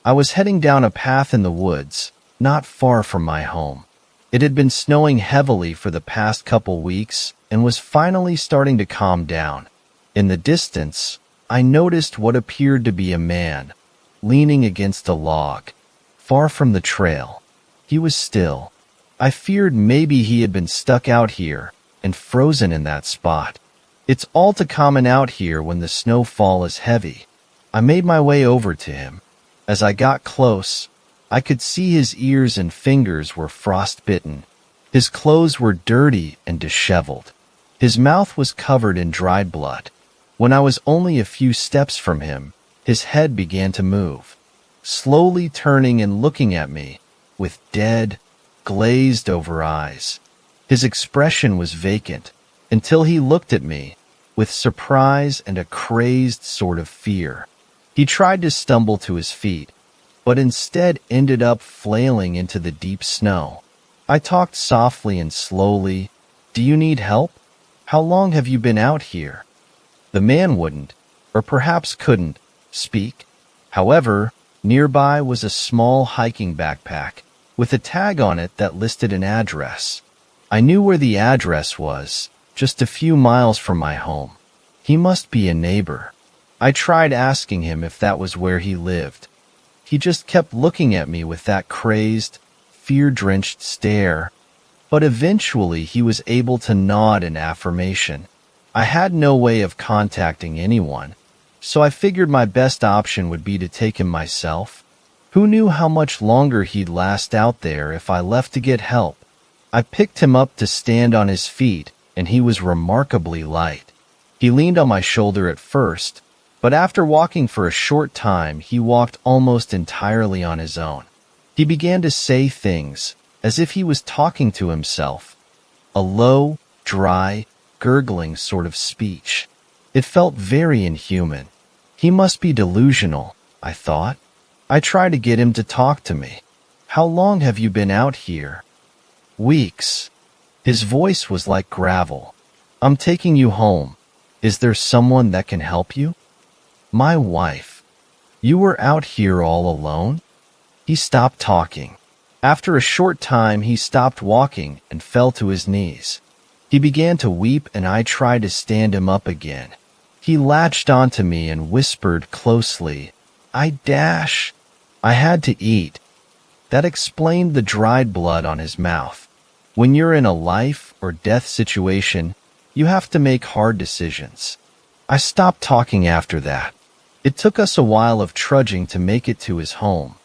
I was heading down a path in the woods, not far from my home. It had been snowing heavily for the past couple weeks and was finally starting to calm down. In the distance, I noticed what appeared to be a man, leaning against a log, far from the trail. He was still. I feared maybe he had been stuck out here and frozen in that spot. It's all too common out here when the snowfall is heavy. I made my way over to him. As I got close, I could see his ears and fingers were frostbitten. His clothes were dirty and disheveled. His mouth was covered in dried blood. When I was only a few steps from him, his head began to move, slowly turning and looking at me with dead, glazed-over eyes. His expression was vacant until he looked at me with surprise and a crazed sort of fear. He tried to stumble to his feet, but instead ended up flailing into the deep snow. I talked softly and slowly. Do you need help? How long have you been out here? The man wouldn't, or perhaps couldn't, speak. However, nearby was a small hiking backpack with a tag on it that listed an address. I knew where the address was, just a few miles from my home. He must be a neighbor. I tried asking him if that was where he lived. He just kept looking at me with that crazed, fear-drenched stare, but eventually he was able to nod in affirmation. I had no way of contacting anyone, so I figured my best option would be to take him myself. Who knew how much longer he'd last out there if I left to get help? I picked him up to stand on his feet, and he was remarkably light. He leaned on my shoulder at first, but after walking for a short time, he walked almost entirely on his own. He began to say things, as if he was talking to himself. A low, dry, gurgling sort of speech. It felt very inhuman. He must be delusional, I thought. I tried to get him to talk to me. How long have you been out here? Weeks. His voice was like gravel. I'm taking you home. Is there someone that can help you? My wife. You were out here all alone? He stopped talking. After a short time, he stopped walking and fell to his knees. He began to weep, and I tried to stand him up again. He latched onto me and whispered closely, I had to eat. That explained the dried blood on his mouth. When you're in a life or death situation, you have to make hard decisions. I stopped talking after that. It took us a while of trudging to make it to his home.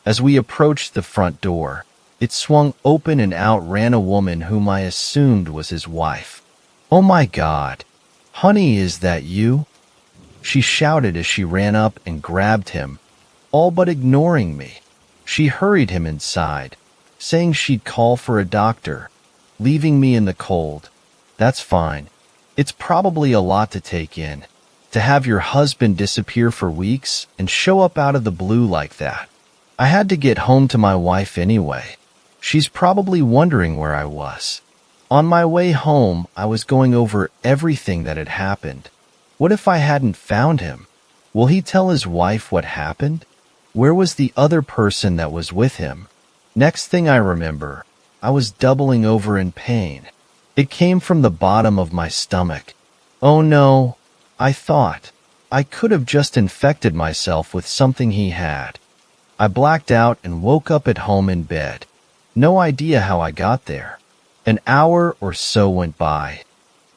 As we approached the front door, it swung open and out ran a woman whom I assumed was his wife. Oh my God! Honey, is that you? She shouted as she ran up and grabbed him, all but ignoring me. She hurried him inside, saying she'd call for a doctor, leaving me in the cold. That's fine. It's probably a lot to take in, to have your husband disappear for weeks and show up out of the blue like that. I had to get home to my wife anyway. She's probably wondering where I was. On my way home, I was going over everything that had happened. What if I hadn't found him? Will he tell his wife what happened? Where was the other person that was with him? Next thing I remember, I was doubling over in pain. It came from the bottom of my stomach. Oh no, I thought. I could have just infected myself with something he had. I blacked out and woke up at home in bed. No idea how I got there. An hour or so went by.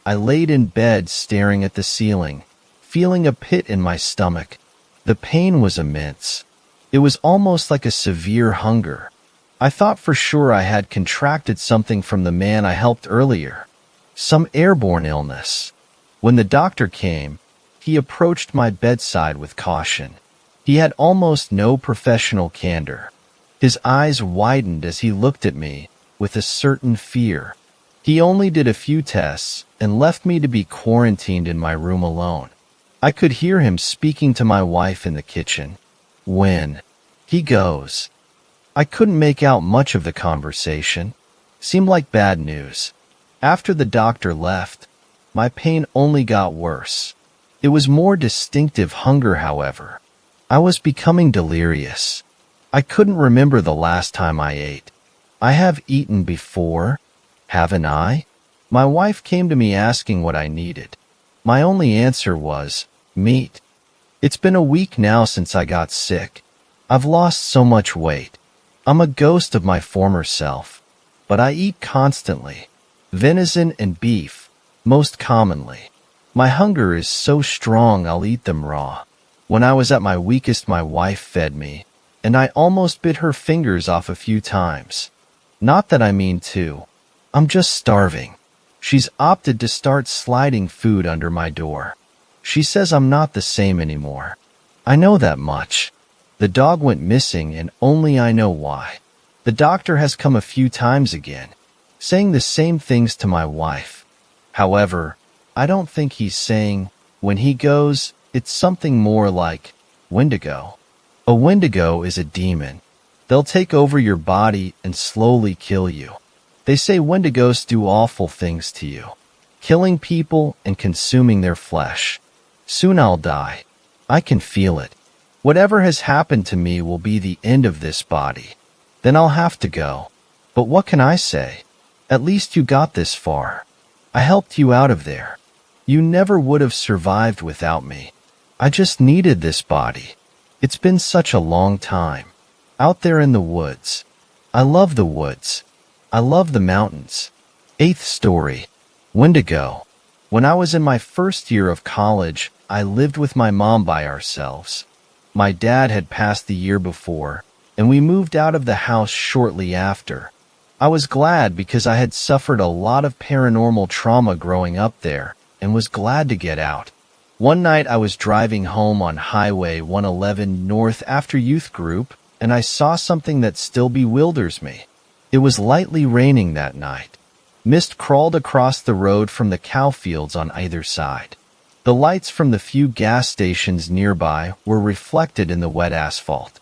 I laid in bed staring at the ceiling, feeling a pit in my stomach. The pain was immense. It was almost like a severe hunger. I thought for sure I had contracted something from the man I helped earlier. Some airborne illness. When the doctor came, he approached my bedside with caution. He had almost no professional candor. His eyes widened as he looked at me with a certain fear. He only did a few tests and left me to be quarantined in my room alone. I could hear him speaking to my wife in the kitchen. When he goes. I couldn't make out much of the conversation. Seemed like bad news. After the doctor left, my pain only got worse. It was more distinctive hunger, however. I was becoming delirious. I couldn't remember the last time I ate. I have eaten before, haven't I? My wife came to me asking what I needed. My only answer was, meat. It's been a week now since I got sick. I've lost so much weight. I'm a ghost of my former self. But I eat constantly. Venison and beef, most commonly. My hunger is so strong I'll eat them raw. When I was at my weakest, my wife fed me, and I almost bit her fingers off a few times. Not that I mean to. I'm just starving. She's opted to start sliding food under my door. She says I'm not the same anymore. I know that much. The dog went missing and only I know why. The doctor has come a few times again, saying the same things to my wife. However, I don't think he's saying, when he goes, it's something more like Wendigo. A Wendigo is a demon. They'll take over your body and slowly kill you. They say Wendigos do awful things to you, killing people and consuming their flesh. Soon I'll die. I can feel it. Whatever has happened to me will be the end of this body. Then I'll have to go. But what can I say? At least you got this far. I helped you out of there. You never would have survived without me. I just needed this body. It's been such a long time. Out there in the woods. I love the woods. I love the mountains. 8th story. Wendigo. When I was in my first year of college, I lived with my mom by ourselves. My dad had passed the year before, and we moved out of the house shortly after. I was glad because I had suffered a lot of paranormal trauma growing up there, and was glad to get out. One night I was driving home on Highway 111 North after youth group, and I saw something that still bewilders me. It was lightly raining that night. Mist crawled across the road from the cow fields on either side. The lights from the few gas stations nearby were reflected in the wet asphalt.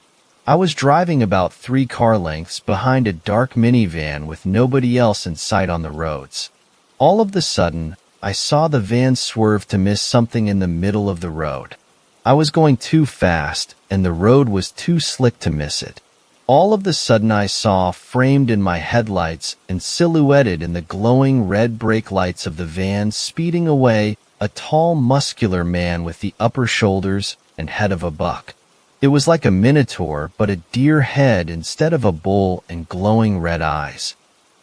I was driving about 3 car lengths behind a dark minivan with nobody else in sight on the roads. All of a sudden, I saw the van swerve to miss something in the middle of the road. I was going too fast, and the road was too slick to miss it. All of a sudden I saw, framed in my headlights and silhouetted in the glowing red brake lights of the van speeding away, a tall, muscular man with the upper shoulders and head of a buck. It was like a minotaur, but a deer head instead of a bull and glowing red eyes.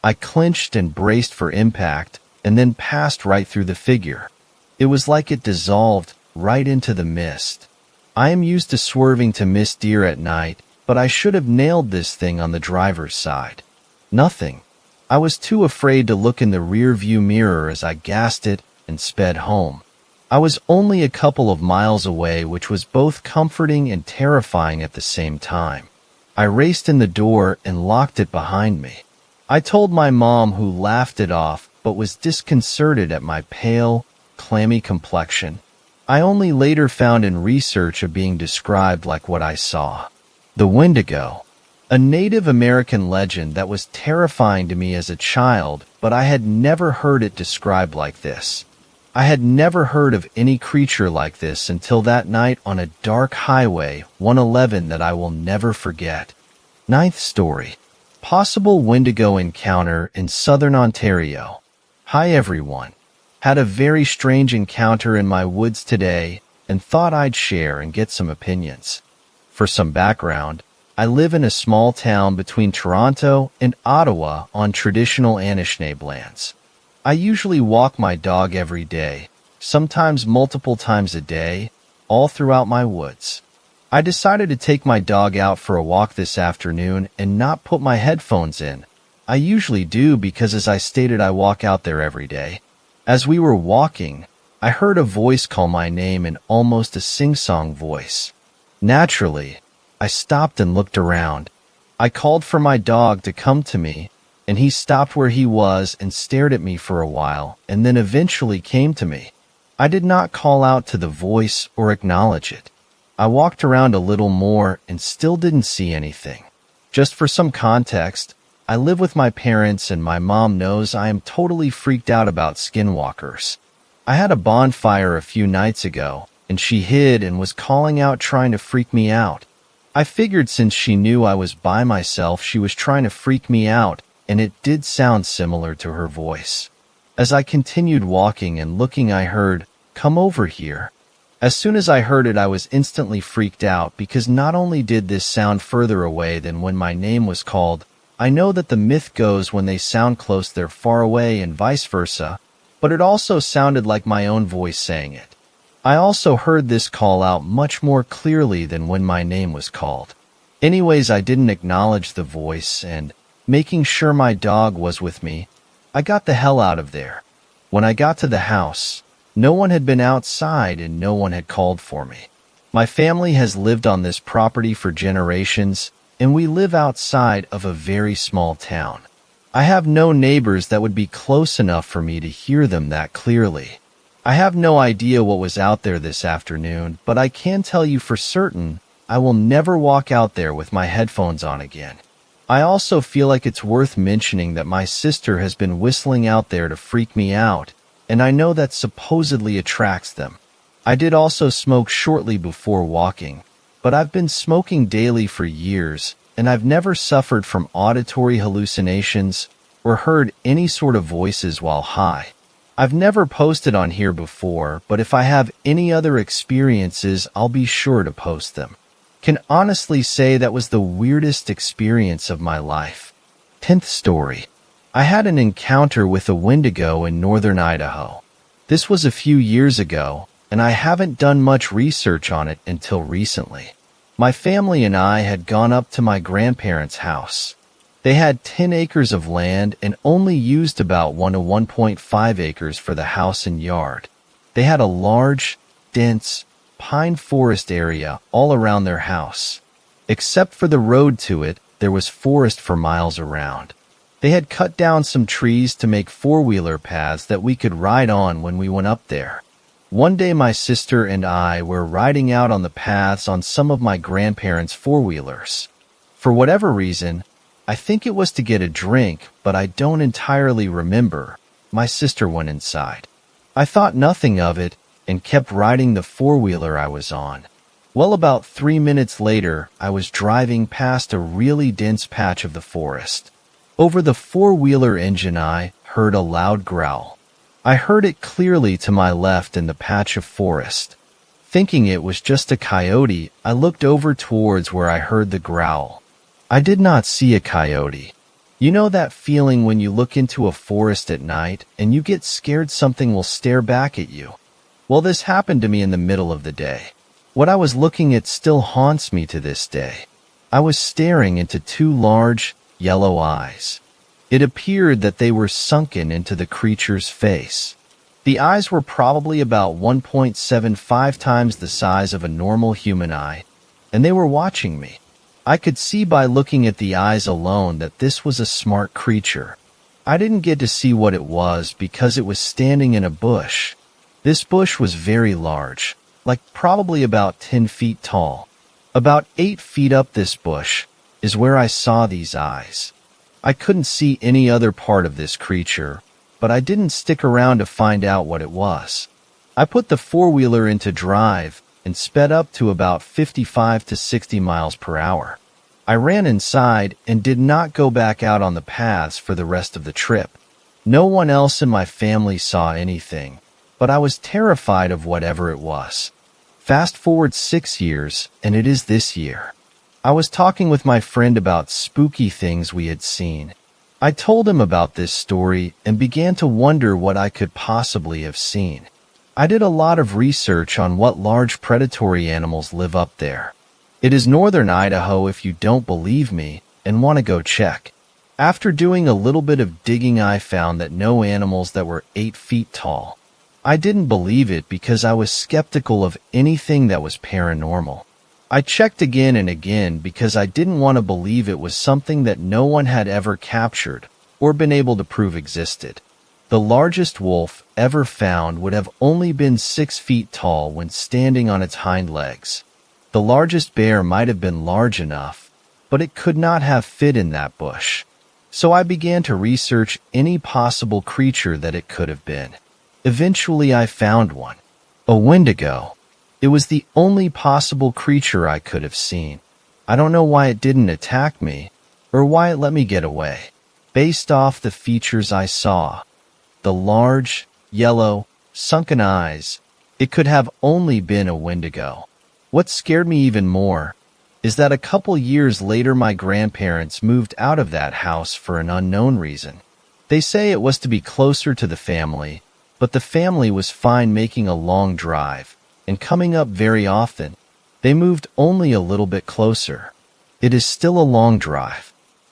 I clenched and braced for impact, and then passed right through the figure. It was like it dissolved right into the mist. I am used to swerving to miss deer at night, but I should have nailed this thing on the driver's side. Nothing. I was too afraid to look in the rear view mirror as I gassed it and sped home. I was only a couple of miles away, which was both comforting and terrifying at the same time. I raced in the door and locked it behind me. I told my mom, who laughed it off, but was disconcerted at my pale, clammy complexion. I only later found in research of being described like what I saw. The Wendigo. A Native American legend that was terrifying to me as a child, but I had never heard it described like this. I had never heard of any creature like this until that night on a dark highway, 111, that I will never forget. Ninth story. Possible Wendigo encounter in southern Ontario. Hi everyone. Had a very strange encounter in my woods today and thought I'd share and get some opinions. For some background, I live in a small town between Toronto and Ottawa on traditional Anishinaabe lands. I usually walk my dog every day, sometimes multiple times a day, all throughout my woods. I decided to take my dog out for a walk this afternoon and not put my headphones in. I usually do because, as I stated, I walk out there every day. As we were walking, I heard a voice call my name in almost a sing-song voice. Naturally, I stopped and looked around. I called for my dog to come to me, and he stopped where he was and stared at me for a while, and then eventually came to me. I did not call out to the voice or acknowledge it. I walked around a little more and still didn't see anything. Just for some context, I live with my parents and my mom knows I am totally freaked out about skinwalkers. I had a bonfire a few nights ago, and she hid and was calling out trying to freak me out. I figured since she knew I was by myself, she was trying to freak me out, and it did sound similar to her voice. As I continued walking and looking, I heard, "Come over here." As soon as I heard it, I was instantly freaked out because not only did this sound further away than when my name was called, I know that the myth goes when they sound close they're far away and vice versa, but it also sounded like my own voice saying it. I also heard this call out much more clearly than when my name was called. Anyways, I didn't acknowledge the voice, and making sure my dog was with me, I got the hell out of there. When I got to the house, no one had been outside and no one had called for me. My family has lived on this property for generations, and we live outside of a very small town. I have no neighbors that would be close enough for me to hear them that clearly. I have no idea what was out there this afternoon, but I can tell you for certain I will never walk out there with my headphones on again. I also feel like it's worth mentioning that my sister has been whistling out there to freak me out, and I know that supposedly attracts them. I did also smoke shortly before walking, but I've been smoking daily for years, and I've never suffered from auditory hallucinations or heard any sort of voices while high. I've never posted on here before, but if I have any other experiences, I'll be sure to post them. Can honestly say that was the weirdest experience of my life. 10th story. I had an encounter with a Wendigo in northern Idaho. This was a few years ago, and I haven't done much research on it until recently. My family and I had gone up to my grandparents' house. They had 10 acres of land and only used about 1 to 1.5 acres for the house and yard. They had a large, dense, pine forest area all around their house. Except for the road to it, there was forest for miles around. They had cut down some trees to make four-wheeler paths that we could ride on when we went up there. One day my sister and I were riding out on the paths on some of my grandparents' four-wheelers. For whatever reason, I think it was to get a drink, but I don't entirely remember. My sister went inside. I thought nothing of it and kept riding the four-wheeler I was on. Well, about 3 minutes later, I was driving past a really dense patch of the forest. Over the four-wheeler engine, I heard a loud growl. I heard it clearly to my left in the patch of forest. Thinking it was just a coyote, I looked over towards where I heard the growl. I did not see a coyote. You know that feeling when you look into a forest at night and you get scared something will stare back at you? Well, this happened to me in the middle of the day. What I was looking at still haunts me to this day. I was staring into two large, yellow eyes. It appeared that they were sunken into the creature's face. The eyes were probably about 1.75 times the size of a normal human eye, and they were watching me. I could see by looking at the eyes alone that this was a smart creature. I didn't get to see what it was because it was standing in a bush. This bush was very large, like probably about 10 feet tall. About 8 feet up this bush, is where I saw these eyes. I couldn't see any other part of this creature, but I didn't stick around to find out what it was. I put the four-wheeler into drive and sped up to about 55 to 60 miles per hour. I ran inside and did not go back out on the paths for the rest of the trip. No one else in my family saw anything, but I was terrified of whatever it was. Fast forward 6 years, and it is this year. I was talking with my friend about spooky things we had seen. I told him about this story and began to wonder what I could possibly have seen. I did a lot of research on what large predatory animals live up there. It is northern Idaho if you don't believe me and want to go check. After doing a little bit of digging, I found that no animals that were 8 feet tall. I didn't believe it because I was skeptical of anything that was paranormal. I checked again and again because I didn't want to believe it was something that no one had ever captured or been able to prove existed. The largest wolf ever found would have only been 6 feet tall when standing on its hind legs. The largest bear might have been large enough, but it could not have fit in that bush. So I began to research any possible creature that it could have been. Eventually I found one. A Wendigo. It was the only possible creature I could have seen. I don't know why it didn't attack me, or why it let me get away. Based off the features I saw, the large, yellow, sunken eyes, it could have only been a Wendigo. What scared me even more is that a couple years later my grandparents moved out of that house for an unknown reason. They say it was to be closer to the family, but the family was fine making a long drive and coming up very often. They moved only a little bit closer. It is still a long drive.